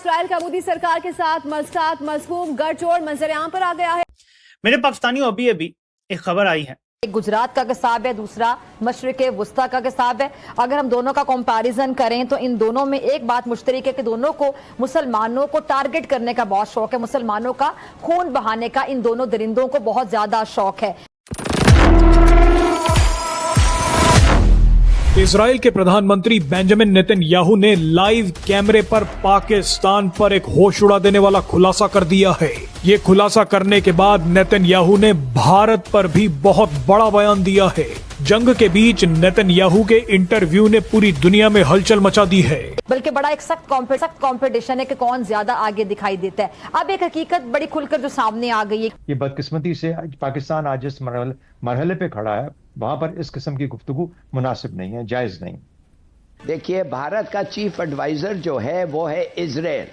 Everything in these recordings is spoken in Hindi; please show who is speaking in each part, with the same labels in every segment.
Speaker 1: इस्राइल का मोदी सरकार के साथ मस्कात मजहूम गठजोड़ मंजर-ए-आम पर आ गया है।
Speaker 2: मेरे पाकिस्तानियों अभी एक खबर आई है,
Speaker 3: एक गुजरात का कसाब है, दूसरा मशरिक़ वुस्ता का कसाब है। अगर हम दोनों का कंपैरिजन करें तो इन दोनों में एक बात मुश्तरक है कि दोनों को मुसलमानों को टारगेट करने का बहुत शौक है, मुसलमानों का खून बहाने का इन दोनों दरिंदों को बहुत ज्यादा शौक है।
Speaker 4: इजराइल के प्रधानमंत्री बेंजामिन नेतन्याहू ने लाइव कैमरे पर पाकिस्तान पर एक होश उड़ा देने वाला खुलासा कर दिया है। ये खुलासा करने के बाद नेतन्याहू ने भारत पर भी बहुत बड़ा बयान दिया है। जंग के बीच नेतन्याहू के इंटरव्यू ने पूरी दुनिया में हलचल मचा दी है।
Speaker 3: बल्कि बड़ा एक सख्त कंपटीशन है कि कौन ज्यादा आगे दिखाई देता है। अब एक हकीकत बड़ी खुलकर जो सामने आ गई है,
Speaker 5: ये बदकिस्मती से पाकिस्तान आज जिस मरहले पे खड़ा है वहां पर इस किस्म की गुफ्तगू मुनासिब नहीं है, जायज नहीं।
Speaker 6: देखिए, भारत का चीफ एडवाइजर जो है वो है इजराइल,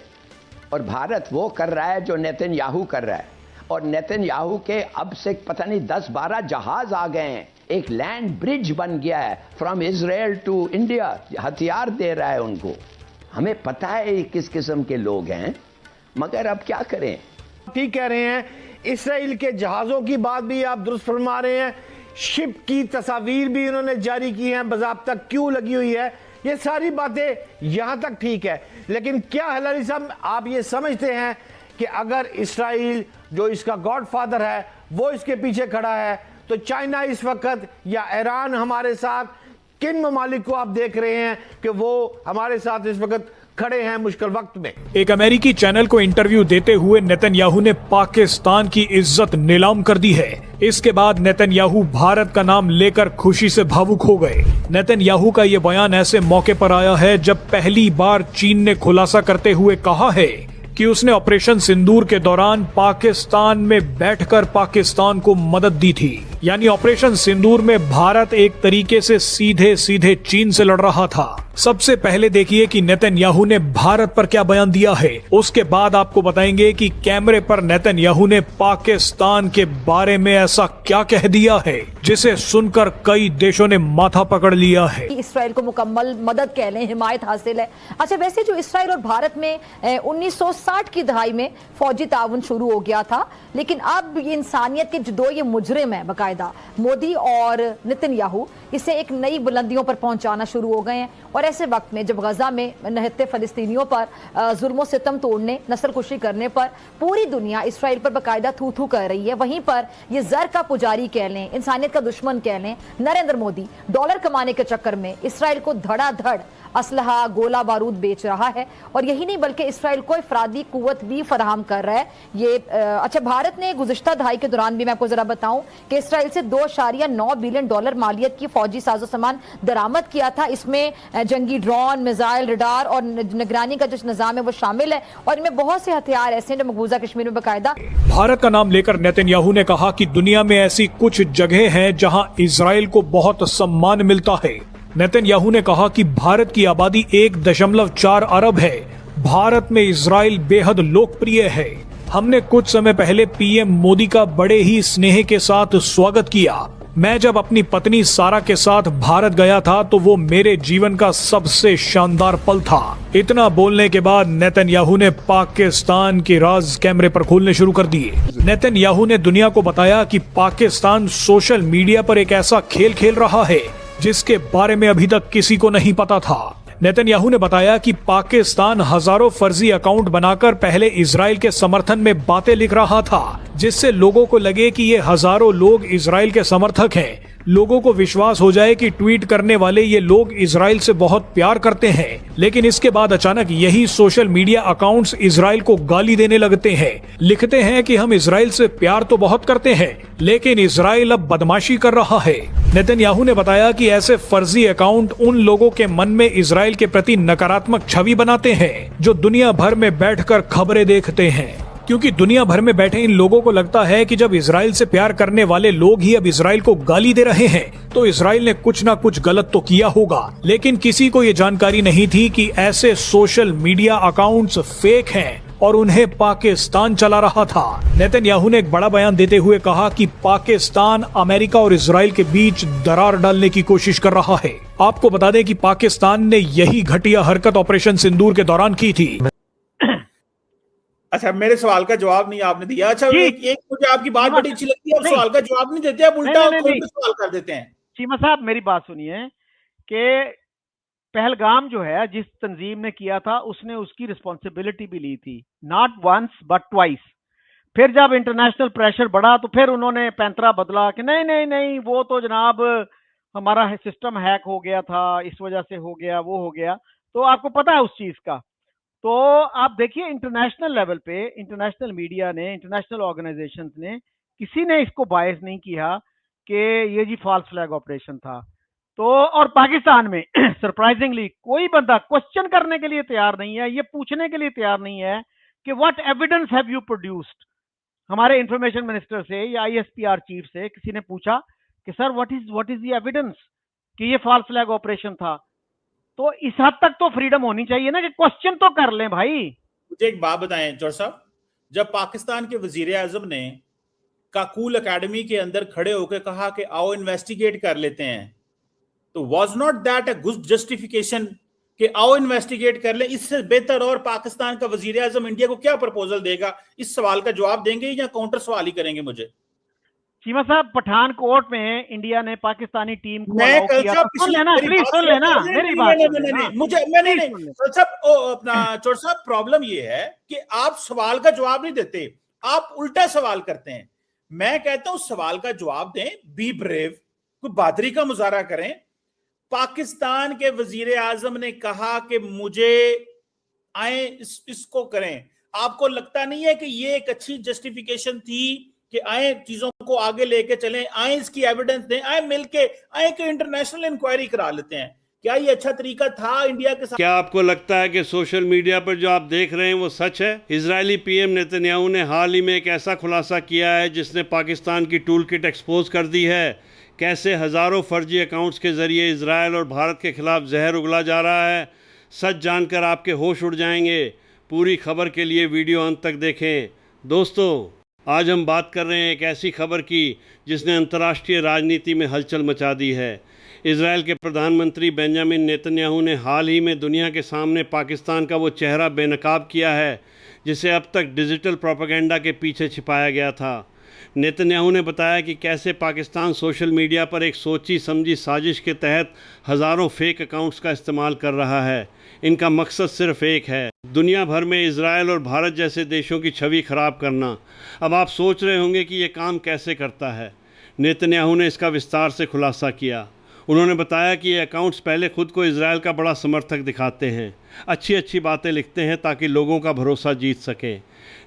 Speaker 6: और भारत वो कर रहा है जो नेतन्याहू कर रहा है। और नेतन्याहू के अब से पता नहीं 10-12 जहाज आ गए हैं, एक लैंड ब्रिज बन गया है फ्रॉम इजराइल टू इंडिया, हथियार दे रहा है उनको। हमें पता है ये किस किस्म के लोग हैं, मगर अब क्या करें।
Speaker 7: ठीक कह रहे हैं, इसराइल के जहाजों की बात भी आप दुरुस्त फरमा रहे हैं, शिप की तस्वीर भी उन्होंने जारी की है, बाज़ाब्ता क्यों लगी हुई है, ये सारी बातें यहां तक ठीक है। लेकिन क्या हलाली साहब आप ये समझते हैं कि अगर इसराइल जो इसका गॉडफादर है वो इसके पीछे खड़ा है, तो चाइना इस वक्त या ईरान हमारे साथ, किन ममालिक को आप देख रहे हैं कि वो हमारे साथ इस वक्त खड़े हैं मुश्किल वक्त में।
Speaker 4: एक अमेरिकी चैनल को इंटरव्यू देते हुए नेतन्याहू ने पाकिस्तान की इज्जत नीलाम कर दी है। इसके बाद नेतन्याहू भारत का नाम लेकर खुशी से भावुक हो गए। नेतन्याहू का ये बयान ऐसे मौके पर आया है जब पहली बार चीन ने खुलासा करते हुए कहा है कि उसने ऑपरेशन सिंदूर के दौरान पाकिस्तान में बैठकर पाकिस्तान को मदद दी थी। यानी ऑपरेशन सिंदूर में भारत एक तरीके से सीधे सीधे चीन से लड़ रहा था। सबसे पहले देखिए कि नेतन्याहू ने भारत पर क्या बयान दिया है, उसके बाद आपको बताएंगे कि कैमरे पर नेतन्याहू ने पाकिस्तान के बारे में ऐसा क्या कह दिया है जिसे सुनकर कई देशों ने माथा पकड़ लिया है।
Speaker 3: इसराइल को मुकम्मल मदद कह लें, हिमायत हासिल है। अच्छा, वैसे जो इसराइल और भारत में 1960 की दहाई में फौजी ताउन शुरू हो गया था, लेकिन अब ये इंसानियत के जो दो ये मुजरिम है बाकायदा, मोदी और नेतन्याहू, इसे एक नई बुलंदियों पर पहुंचाना शुरू हो गए हैं। और ऐसे वक्त में जब गजा में निहत्ते फलस्तीनियों पर जुल्मों सितम तोड़ने, नस्लकुशी करने पर पूरी दुनिया इसराइल पर बाकायदा थू थू कर रही है, वहीं पर ये जर का पुजारी कह लें, इंसानियत का दुश्मन कह लें, नरेंद्र मोदी डॉलर कमाने के चक्कर में इसराइल को धड़ाधड़ असलहा, गोला बारूद बेच रहा है। और यही नहीं बल्कि इसराइल को इफरादी कुव्वत भी फराहम कर रहा है। ये अच्छा, भारत ने गुज़िश्ता दहाई के दौरान भी मैं आपको जरा बताऊं कि इसराइल से $2.9 बिलियन मालियत की फौजी साजो सामान दरामद किया था। इसमें जंगी ड्रोन, मिसाइल, रडार और निगरानी का जो निजाम है वो शामिल है। और इनमें बहुत से हथियार ऐसे हैं जो मकबूजा कश्मीर में बाकायदा।
Speaker 4: भारत का नाम लेकर नेतन्याहू ने कहा कि दुनिया में ऐसी कुछ जगह हैं जहां इजराइल को बहुत सम्मान मिलता है। नेतन्याहू ने कहा कि भारत की आबादी 1.4 अरब है। भारत में इजराइल बेहद लोकप्रिय है। हमने कुछ समय पहले पीएम मोदी का बड़े ही स्नेह के साथ स्वागत किया। मैं जब अपनी पत्नी सारा के साथ भारत गया था तो वो मेरे जीवन का सबसे शानदार पल था। इतना बोलने के बाद नेतन्याहू ने पाकिस्तान के राज कैमरे पर खोलने शुरू कर दिए। नेतन्याहू ने दुनिया को बताया कि पाकिस्तान सोशल मीडिया पर एक ऐसा खेल खेल रहा है जिसके बारे में अभी तक किसी को नहीं पता था। नेतन्याहू ने बताया कि पाकिस्तान हजारों फर्जी अकाउंट बनाकर पहले इजराइल के समर्थन में बातें लिख रहा था, जिससे लोगों को लगे कि ये हजारों लोग इजराइल के समर्थक हैं। लोगों को विश्वास हो जाए कि ट्वीट करने वाले ये लोग इजराइल से बहुत प्यार करते हैं। लेकिन इसके बाद अचानक यही सोशल मीडिया अकाउंट्स इजराइल को गाली देने लगते हैं। लिखते हैं कि हम इजराइल से प्यार तो बहुत करते हैं, लेकिन इजराइल अब बदमाशी कर रहा है। नेतन्याहू ने बताया कि ऐसे फर्जी अकाउंट उन लोगों के मन में इजराइल के प्रति नकारात्मक छवि बनाते हैं जो दुनिया भर में बैठकर खबरें देखते हैं। क्योंकि दुनिया भर में बैठे इन लोगों को लगता है कि जब इजराइल से प्यार करने वाले लोग ही अब इजराइल को गाली दे रहे हैं तो इजराइल ने कुछ ना कुछ गलत तो किया होगा। लेकिन किसी को ये जानकारी नहीं थी कि ऐसे सोशल मीडिया अकाउंट्स फेक हैं और उन्हें पाकिस्तान चला रहा था। नेतन्याहू ने एक बड़ा बयान देते हुए कहा कि पाकिस्तान अमेरिका और इजराइल के बीच दरार डालने की कोशिश कर रहा है। आपको बता दें कि पाकिस्तान ने यही घटिया हरकत ऑपरेशन सिंदूर के दौरान की थी।
Speaker 8: अच्छा, मेरे सवाल का जवाब नहीं आपने दिया। अच्छा, एक मुझे आपकी बात बड़ी अच्छी लगती है, आप सवाल का जवाब नहीं देते, आप उल्टा सवाल कर देते हैं।
Speaker 9: चीमा साहब मेरी बात सुनिए कि पहलगाम जो है जिस तंजीम ने किया था उसने उसकी रिस्पॉन्सिबिलिटी भी ली थी, नॉट वंस बट ट्वाइस। फिर जब इंटरनेशनल प्रेशर बढ़ा तो फिर उन्होंने पैंतरा बदला कि नहीं नहीं नहीं वो तो जनाब हमारा सिस्टम हैक हो गया था, इस वजह से हो गया, वो हो गया। तो आपको पता है उस चीज का। तो आप देखिए इंटरनेशनल लेवल पे इंटरनेशनल मीडिया ने, इंटरनेशनल ऑर्गेनाइजेशंस ने, किसी ने इसको बायस नहीं किया कि ये जी फॉल्स फ्लैग ऑपरेशन था। तो और पाकिस्तान में सरप्राइजिंगली कोई बंदा क्वेश्चन करने के लिए तैयार नहीं है, ये पूछने के लिए तैयार नहीं है कि what evidence have you produced. हमारे इंफॉर्मेशन मिनिस्टर से या आईएसपीआर चीफ से किसी ने पूछा कि sir what is the evidence कि ये फॉल्स फ्लैग ऑपरेशन था। तो इस हद तक तो फ्रीडम होनी चाहिए ना कि क्वेश्चन तो कर लें भाई।
Speaker 8: मुझे एक बात बताएं जोर साहब, जब पाकिस्तान के वजीर आजम ने काकूल एकेडमी के अंदर खड़े होकर कहा कि आओ इन्वेस्टिगेट कर लेते हैं, तो was not that a good justification कि आओ इन्वेस्टिगेट कर लें? इससे बेहतर और पाकिस्तान का वजीर आजम इंडिया को क्या प्रपोजल देगा? इस सवाल का जवाब देंगे या काउंटर सवाल ही करेंगे? मुझे
Speaker 9: चीमा साहब, पठानकोट में इंडिया ने पाकिस्तानी टीम को
Speaker 8: मैं कल
Speaker 9: किया, सुन लेना प्लीज, सुन लेना मेरी बात।
Speaker 8: मुझे मैंने अपना चोर साहब, प्रॉब्लम ये है कि आप सवाल का जवाब नहीं देते, आप उल्टा सवाल करते हैं। मैं कहता हूं सवाल का जवाब दें, बी ब्रेव, कोई बहादुरी का मुजाहरा करें। पाकिस्तान के वजीर आजम ने कहा कि मुझे आए इसको करें। आपको लगता नहीं है कि ये एक अच्छी जस्टिफिकेशन थी कि आए चीजों को आगे लेके चलें, आए इसकी एविडेंस दें, आए मिलके, आए कि इंटरनेशनल इंक्वायरी करा लेते हैं? क्या ये अच्छा तरीका था इंडिया के साथ?
Speaker 10: क्या आपको लगता है कि सोशल मीडिया पर जो आप देख रहे हैं वो सच है? इजरायली पीएम नेतन्याहू ने हाल ही में एक ऐसा खुलासा किया है जिसने पाकिस्तान की टूल किट एक्सपोज कर दी है। कैसे हज़ारों फर्जी अकाउंट्स के ज़रिए इजरायल और भारत के ख़िलाफ़ जहर उगला जा रहा है। सच जानकर आपके होश उड़ जाएंगे। पूरी खबर के लिए वीडियो अंत तक देखें। दोस्तों, आज हम बात कर रहे हैं एक ऐसी खबर की जिसने अंतर्राष्ट्रीय राजनीति में हलचल मचा दी है। इजरायल के प्रधानमंत्री बेंजामिन नेतन्याहू ने हाल ही में दुनिया के सामने पाकिस्तान का वो चेहरा बेनकाब किया है जिसे अब तक डिजिटल प्रोपेगेंडा के पीछे छिपाया गया था। नेतन्याहू ने बताया कि कैसे पाकिस्तान सोशल मीडिया पर एक सोची समझी साजिश के तहत हज़ारों फेक अकाउंट्स का इस्तेमाल कर रहा है। इनका मकसद सिर्फ एक है, दुनिया भर में इजरायल और भारत जैसे देशों की छवि खराब करना। अब आप सोच रहे होंगे कि ये काम कैसे करता है। नेतन्याहू ने इसका विस्तार से खुलासा किया। उन्होंने बताया कि ये अकाउंट्स पहले खुद को इजरायल का बड़ा समर्थक दिखाते हैं, अच्छी अच्छी बातें लिखते हैं ताकि लोगों का भरोसा जीत सकें,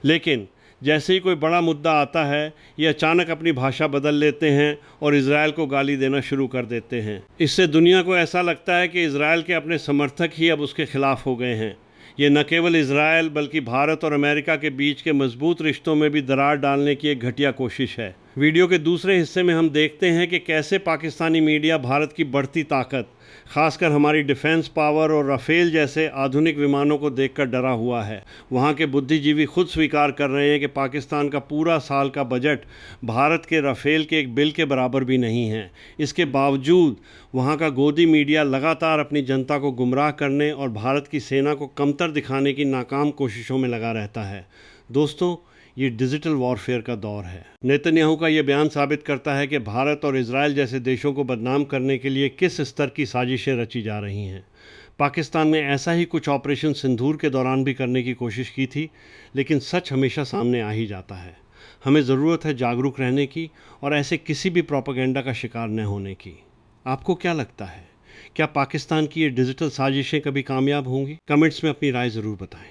Speaker 10: लेकिन जैसे ही कोई बड़ा मुद्दा आता है ये अचानक अपनी भाषा बदल लेते हैं और इजरायल को गाली देना शुरू कर देते हैं। इससे दुनिया को ऐसा लगता है कि इजरायल के अपने समर्थक ही अब उसके खिलाफ हो गए हैं। ये न केवल इजरायल बल्कि भारत और अमेरिका के बीच के मजबूत रिश्तों में भी दरार डालने की एक घटिया कोशिश है। वीडियो के दूसरे हिस्से में हम देखते हैं कि कैसे पाकिस्तानी मीडिया भारत की बढ़ती ताकत, खासकर हमारी डिफेंस पावर और राफेल जैसे आधुनिक विमानों को देखकर डरा हुआ है। वहाँ के बुद्धिजीवी खुद स्वीकार कर रहे हैं कि पाकिस्तान का पूरा साल का बजट भारत के राफेल के एक बिल के बराबर भी नहीं है। इसके बावजूद वहाँ का गोदी मीडिया लगातार अपनी जनता को गुमराह करने और भारत की सेना को कमतर दिखाने की नाकाम कोशिशों में लगा रहता है। दोस्तों, ये डिजिटल वॉरफेयर का दौर है। नेतन्याहू का ये बयान साबित करता है कि भारत और इजरायल जैसे देशों को बदनाम करने के लिए किस स्तर की साजिशें रची जा रही हैं। पाकिस्तान ने ऐसा ही कुछ ऑपरेशन सिंदूर के दौरान भी करने की कोशिश की थी, लेकिन सच हमेशा सामने आ ही जाता है। हमें ज़रूरत है जागरूक रहने की और ऐसे किसी भी प्रोपेगेंडा का शिकार न होने की। आपको क्या लगता है, क्या पाकिस्तान की ये डिजिटल साजिशें कभी कामयाब होंगी? कमेंट्स में अपनी राय ज़रूर बताएं।